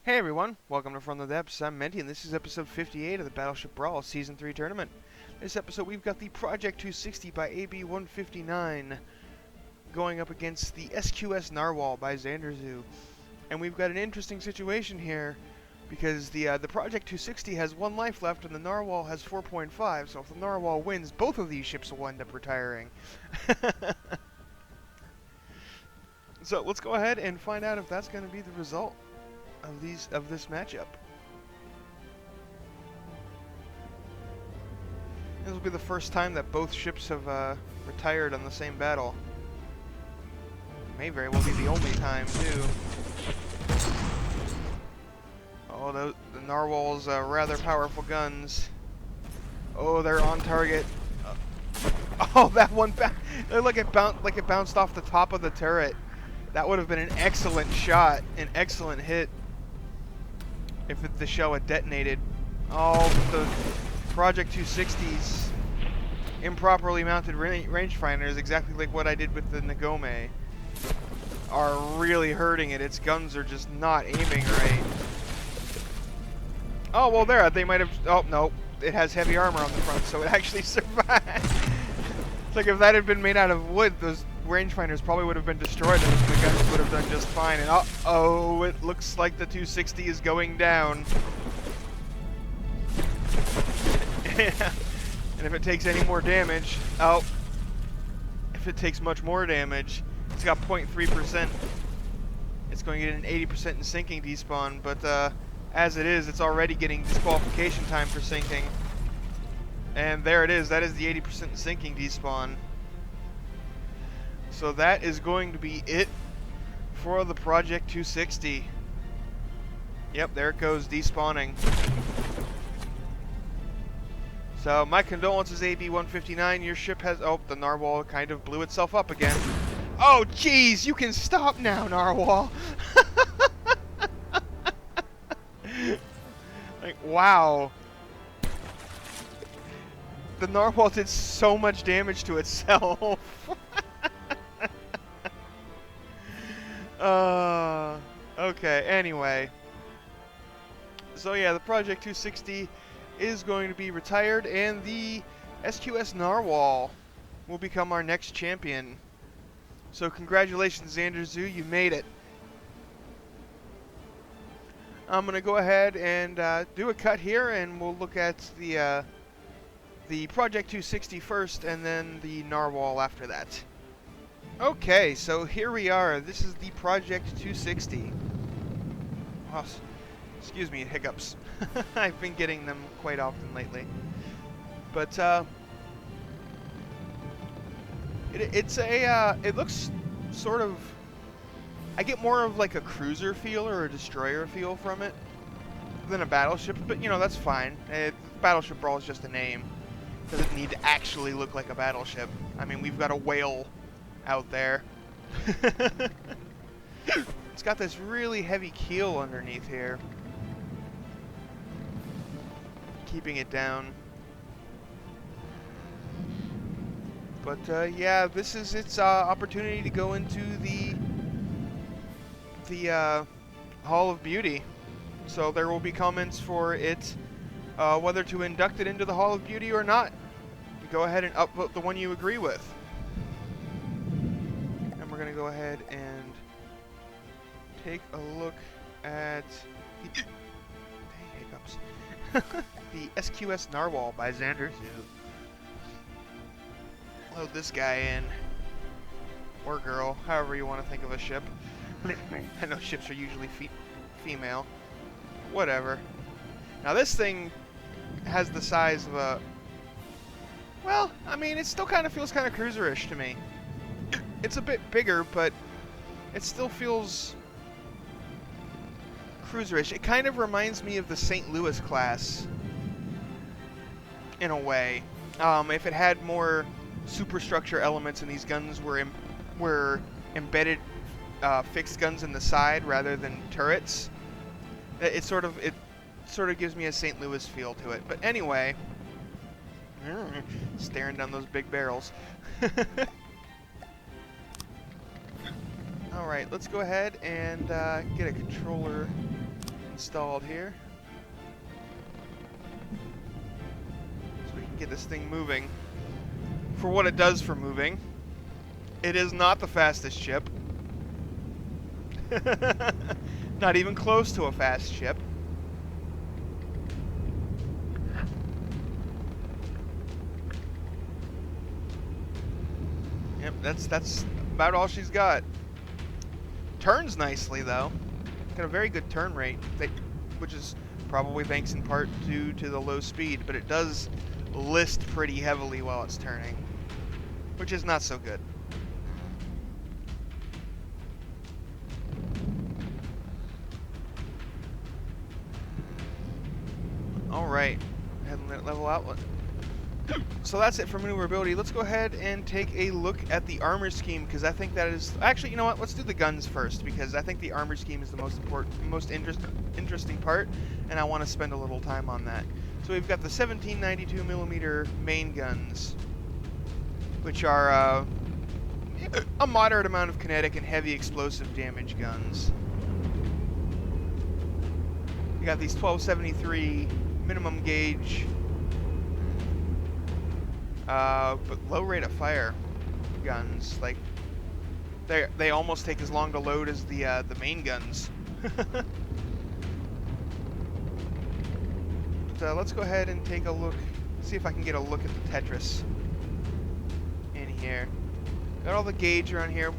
Hey everyone, welcome to From the Depths. I'm Menti, and this is episode 58 of the Battleship Brawl Season 3 tournament. This episode we've got the Project 260 by AB159 going up against the SQS Narwhal by Xanderzoo. And we've got an interesting situation here because the Project 260 has 1 life left and the Narwhal has 4.5, so if the Narwhal wins, both of these ships will end up retiring. So let's go ahead and find out if that's going to be the result of this matchup. This will be the first time that both ships have retired on the same battle. May very well be the only time too. Oh, the Narwhal's rather powerful guns. Oh, they're on target. Oh, that one like it bounced off the top of the turret. That would have been an excellent shot, an excellent hit. If the shell had detonated. Oh, the Project 260's improperly mounted rangefinders, exactly like what I did with the Nagome, are really hurting it. Its guns are just not aiming right. Oh, well there, they might have, oh no, it has heavy armor on the front, so it actually survived. It's like if that had been made out of wood, those rangefinders probably would have been destroyed and the guns would have done just fine. And uh-oh, it looks like the 260 is going down. And if it takes any more damage, if it takes much more damage, it's got 0.3%. It's going to get an 80% in sinking despawn, but as it is, it's already getting disqualification time for sinking. And there it is, that is the 80% sinking despawn. So that is going to be it for the Project 260. Yep, there it goes, despawning. So my condolences, AB159. Your ship has... Oh, the Narwhal kind of blew itself up again. Oh, jeez, you can stop now, Narwhal. Like, wow. The Narwhal did so much damage to itself. Okay, anyway. So yeah, the Project 260 is going to be retired, and the SQS Narwhal will become our next champion. So congratulations, Xanderzoo, you made it. I'm going to go ahead and do a cut here, and we'll look at the Project 260 first, and then the Narwhal after that. Okay, so here we are. This is the Project 260. Oh, excuse me, hiccups. I've been getting them quite often lately. But it looks sort of. I get more of like a cruiser feel or a destroyer feel from it than a battleship. But you know, that's fine. Battleship Brawl is just a name. It doesn't need to actually look like a battleship. I mean, we've got a whale out there. It's got this really heavy keel underneath here, keeping it down. But yeah, this is its opportunity to go into the Hall of Beauty. So there will be comments for it, whether to induct it into the Hall of Beauty or not. You go ahead and upvote the one you agree with. And we're going to go ahead and take a look at the hiccups. The SQS Narwhal by Xanderzoo. Load this guy in. Or girl, however you want to think of a ship. I know ships are usually female. Whatever. Now this thing has the size of a... Well, I mean, it still kind of feels kind of cruiserish to me. It's a bit bigger, but it still feels cruiserish. It kind of reminds me of the St. Louis class, in a way. If it had more superstructure elements and these guns were embedded fixed guns in the side rather than turrets, it sort of gives me a St. Louis feel to it. But anyway, staring down those big barrels. Alright, let's go ahead and get a controller installed here. So we can get this thing moving. For what it does for moving, it is not the fastest ship. Not even close to a fast ship. Yep, that's about all she's got. Turns nicely though. Got a very good turn rate, which is probably thanks in part due to the low speed, but it does list pretty heavily while it's turning, which is not so good. Alright, ahead and level out. So that's it for maneuverability. Let's go ahead and take a look at the armor scheme, because I think that is... Actually, you know what? Let's do the guns first, because I think the armor scheme is the most important, most interesting part, and I want to spend a little time on that. So we've got the 1792mm main guns, which are a moderate amount of kinetic and heavy explosive damage guns. You got these 1273 minimum gauge, but low rate of fire guns. Like they almost take as long to load as the main guns. But let's go ahead and take a look. See if I can get a look at the Tetris in here. Got all the gauge around here,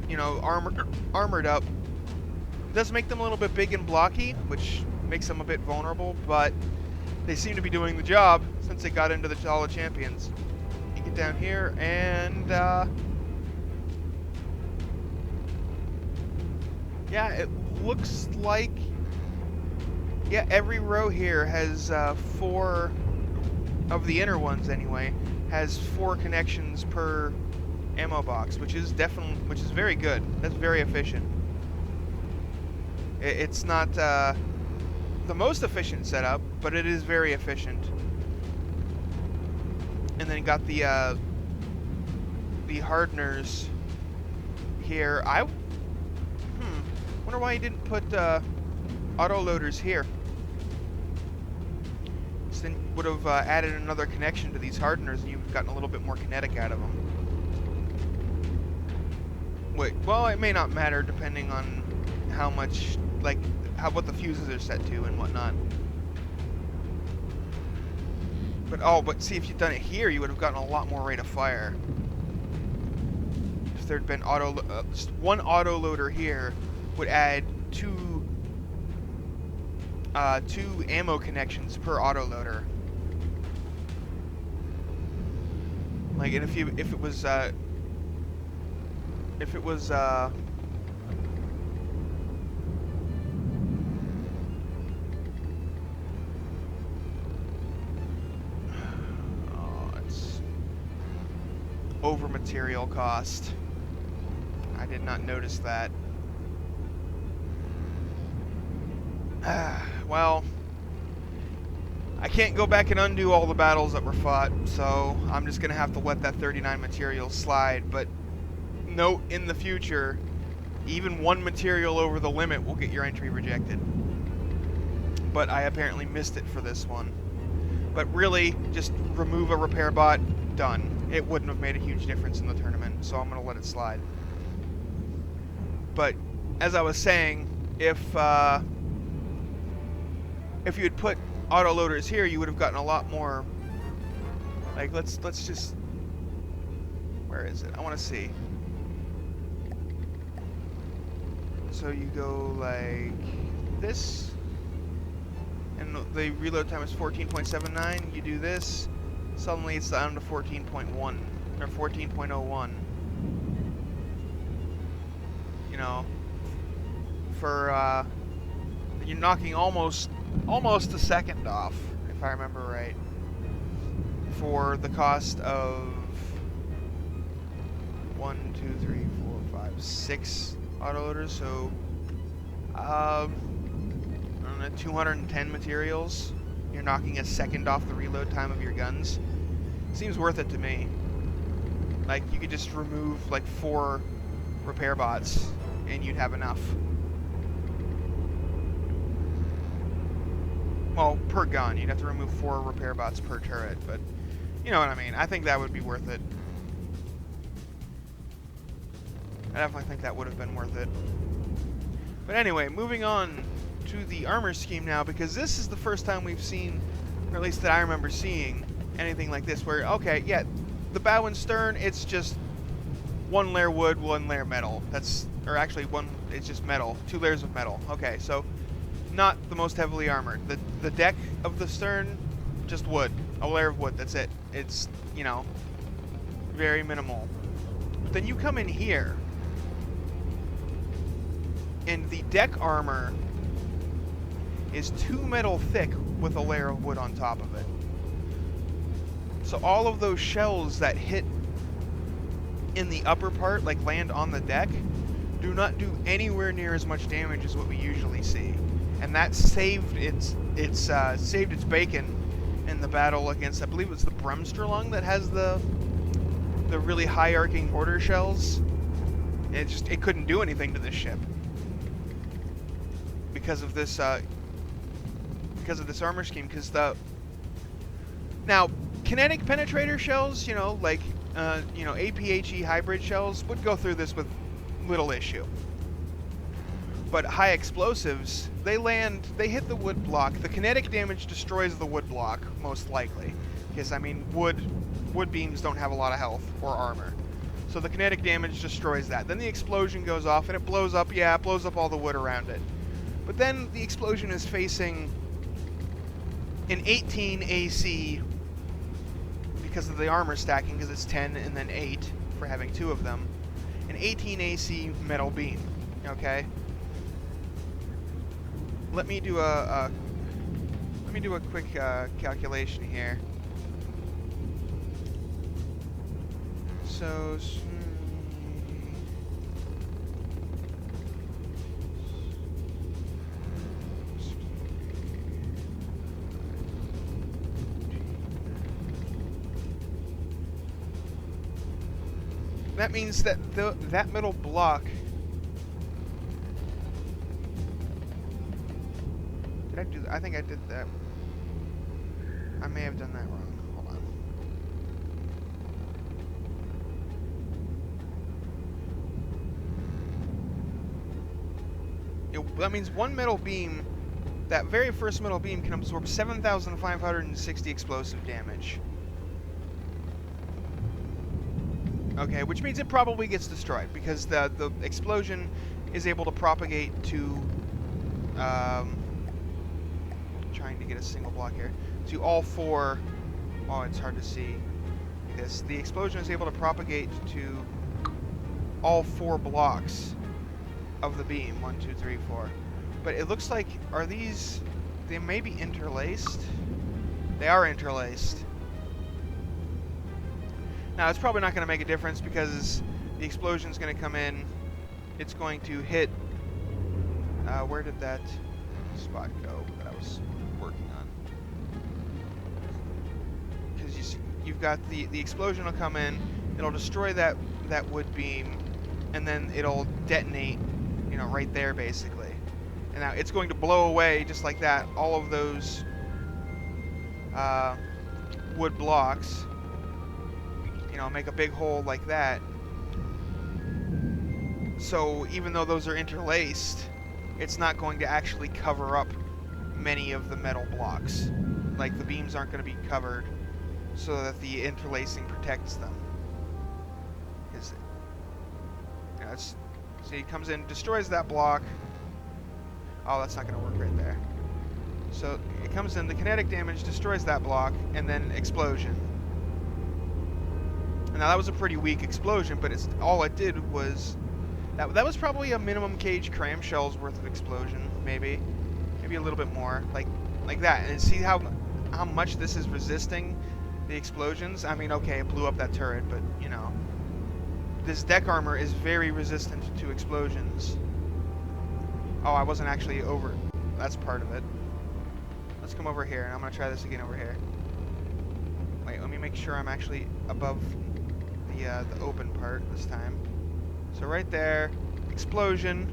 you know, armored up. It does make them a little bit big and blocky, which makes them a bit vulnerable, but they seem to be doing the job since they got into all the champions. You get down here and yeah, it looks like, yeah, every row here has 4 of the inner ones anyway, has 4 connections per ammo box, which is very good. That's very efficient. It's not the most efficient setup, but it is very efficient. And then you got the hardeners here. Wonder why you didn't put auto loaders here. So then would have added another connection to these hardeners, and you've gotten a little bit more kinetic out of them. Wait, well, it may not matter depending on how much, like, what the fuses are set to and whatnot. But see, if you'd done it here, you would have gotten a lot more rate of fire. If there'd been just one auto loader here, would add 2 ammo connections per auto loader. Like, and if it was it's over material cost. I did not notice that. Well, I can't go back and undo all the battles that were fought, so I'm just gonna have to let that 39 material slide. But note, in the future, even 1 material over the limit will get your entry rejected. But I apparently missed it for this one. But really, just remove a repair bot, done. It wouldn't have made a huge difference in the tournament, so I'm gonna let it slide. But as I was saying, if you had put auto loaders here, you would have gotten a lot more. Like, let's just, where is it? I want to see. So you go like this, and the reload time is 14.79. You do this, suddenly it's down to 14.1 or 14.01. You know, for you're knocking almost a second off, if I remember right, for the cost of 1, 2, 3, 4, 5, 6 autoloaders. So I don't know, 210 materials. You're knocking a second off the reload time of your guns. Seems worth it to me. Like, you could just remove like 4 repair bots and you'd have enough. Well, per gun. You'd have to remove 4 repair bots per turret, but you know what I mean. I think that would be worth it. I definitely think that would have been worth it. But anyway, moving on to the armor scheme now, because this is the first time we've seen, or at least that I remember seeing, anything like this, where, okay, yeah, the bow and stern, it's just 1 layer wood, 1 layer metal. That's, or actually it's just metal, 2 layers of metal. Okay, so not the most heavily armored. The deck of the stern, just wood, a layer of wood, that's it. It's, you know, very minimal. But then you come in here, and the deck armor is 2 metal thick with a layer of wood on top of it. So all of those shells that hit in the upper part, like land on the deck, do not do anywhere near as much damage as what we usually see. And that saved its bacon in the battle against, I believe it was the Bremstrelung that has the really high arcing mortar shells. It couldn't do anything to this ship because of this armor scheme. Now kinetic penetrator shells, you know, like APHE hybrid shells would go through this with little issue. But high explosives, they hit the wood block. The kinetic damage destroys the wood block, most likely. Because, I mean, wood beams don't have a lot of health or armor. So the kinetic damage destroys that. Then the explosion goes off and it blows up, it blows up all the wood around it. But then the explosion is facing an 18 AC because of the armor stacking, because it's 10 and then 8 for having 2 of them. An 18 AC metal beam, okay? Let me do a quick calculation here. So that means that that middle block. Did I do that? I think I did that. I may have done that wrong. Hold on. That means one metal beam, that very first metal beam, can absorb 7,560 explosive damage. Okay, which means it probably gets destroyed because the explosion is able to propagate to trying to get a single block here, to all 4. Oh, it's hard to see this. The explosion is able to propagate to all 4 blocks of the beam. 1, 2, 3, 4. But it looks like, are these, they may be interlaced? They are interlaced. Now, it's probably not going to make a difference because the explosion's going to come in. It's going to hit, where did that spot go that I was working on? Because you've got the explosion will come in, it'll destroy that wood beam, and then it'll detonate, you know, right there basically. And now it's going to blow away just like that all of those wood blocks. You know, make a big hole like that. So even though those are interlaced, it's not going to actually cover up many of the metal blocks. Like, the beams aren't going to be covered so that the interlacing protects them. You know, so he comes in, destroys that block. Oh, that's not going to work right there. So it comes in, the kinetic damage destroys that block, and then explosion. Now that was a pretty weak explosion, but all it did was that was probably a minimum cage clamshell's worth of explosion, maybe a little bit more, like that. And see how much this is resisting the explosions. I mean, okay, it blew up that turret, but you know, this deck armor is very resistant to explosions. Oh, I wasn't actually over. That's part of it. Let's come over here, and I'm gonna try this again over here. Wait, let me make sure I'm actually above the open part this time. So right there, explosion.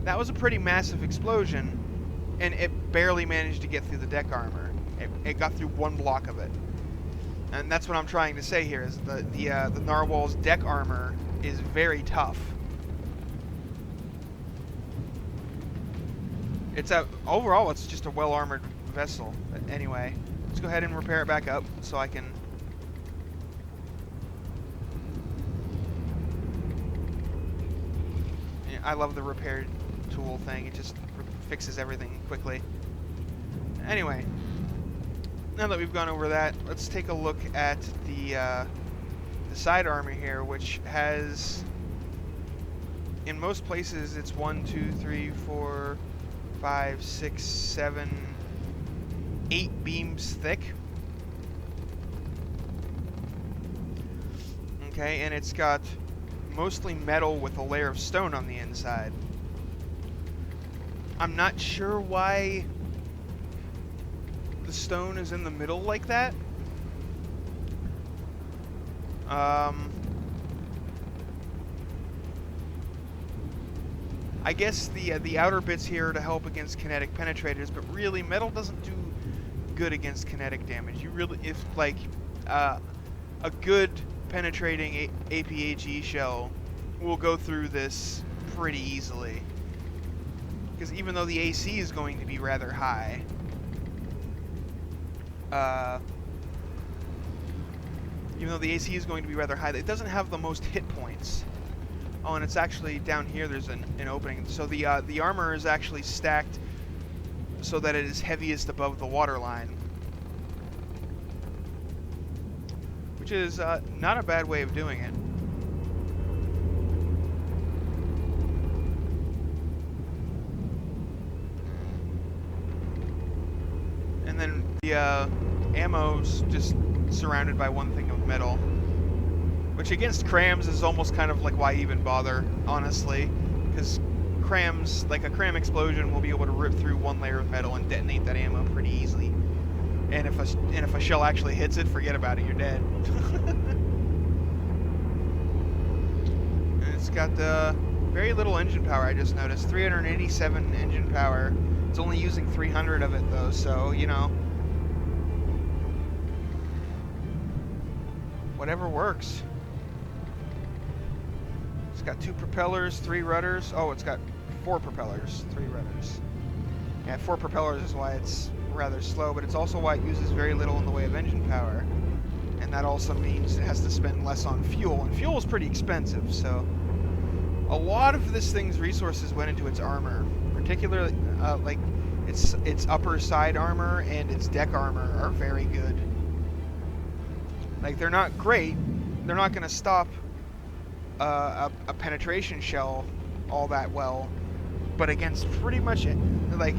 That was a pretty massive explosion, and it barely managed to get through the deck armor. It got through one block of it. And that's what I'm trying to say here, is the Narwhal's deck armor is very tough. Overall, it's just a well-armored vessel. But anyway, let's go ahead and repair it back up so I can... I love the repair tool thing. It just fixes everything quickly. Anyway, now that we've gone over that, let's take a look at the side armor here, which has, in most places, it's 1, 2, 3, 4, 5, 6, 7, 8 beams thick. Okay, and it's got mostly metal with a layer of stone on the inside. I'm not sure why the stone is in the middle like that. I guess the outer bits here are to help against kinetic penetrators, but really metal doesn't do good against kinetic damage. You really, if like a good penetrating APHE shell will go through this pretty easily, because even though the AC is going to be rather high, it doesn't have the most hit points. Oh, and it's actually down here. There's an opening, so the armor is actually stacked so that it is heaviest above the waterline, which is not a bad way of doing it. And then the ammo's just surrounded by one thing of metal, which against crams is almost kind of like, why even bother, honestly, because crams, like a cram explosion, will be able to rip through one layer of metal and detonate that ammo pretty easily. And if a shell actually hits it, forget about it, you're dead. And it's got very little engine power, I just noticed. 387 engine power. It's only using 300 of it, though, so, you know, whatever works. It's got 2 propellers, 3 rudders. Oh, it's got 4 propellers, 3 rudders. Yeah, 4 propellers is why it's rather slow, but it's also why it uses very little in the way of engine power. And that also means it has to spend less on fuel, and fuel is pretty expensive, so a lot of this thing's resources went into its armor, particularly like its upper side armor and its deck armor are very good. Like, they're not great, they're not going to stop a penetration shell all that well, but against pretty much, like,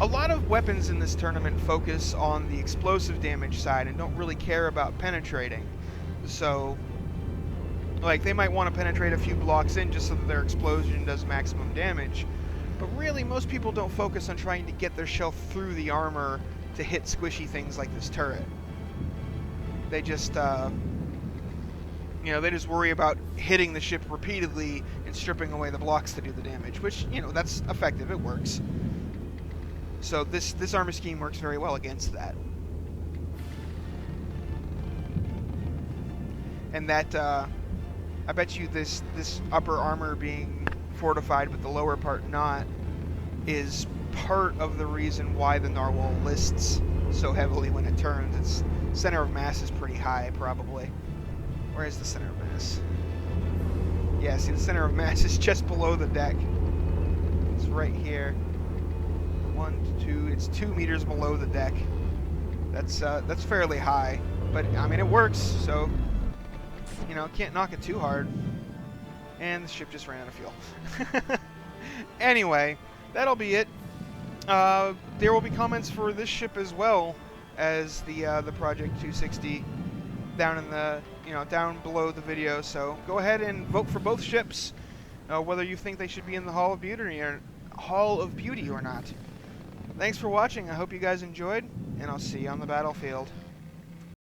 a lot of weapons in this tournament focus on the explosive damage side and don't really care about penetrating. So, like, they might want to penetrate a few blocks in just so that their explosion does maximum damage. But really, most people don't focus on trying to get their shell through the armor to hit squishy things like this turret. They just, you know, they just worry about hitting the ship repeatedly and stripping away the blocks to do the damage, which, you know, that's effective, it works. So this armor scheme works very well against that. And that, I bet you this upper armor being fortified but the lower part not is part of the reason why the Narwhal lists so heavily when it turns. Its center of mass is pretty high, probably. Where is the center of mass? Yeah, see, the center of mass is just below the deck. It's right here. 1, 2, it's 2 meters below the deck. That's fairly high, but I mean, it works, so, you know, can't knock it too hard. And the ship just ran out of fuel. Anyway, that'll be it. There will be comments for this ship as well as the Project 260 down in the, you know, down below the video. So go ahead and vote for both ships, whether you think they should be in the Hall of Beauty or not. Thanks for watching. I hope you guys enjoyed, and I'll see you on the battlefield.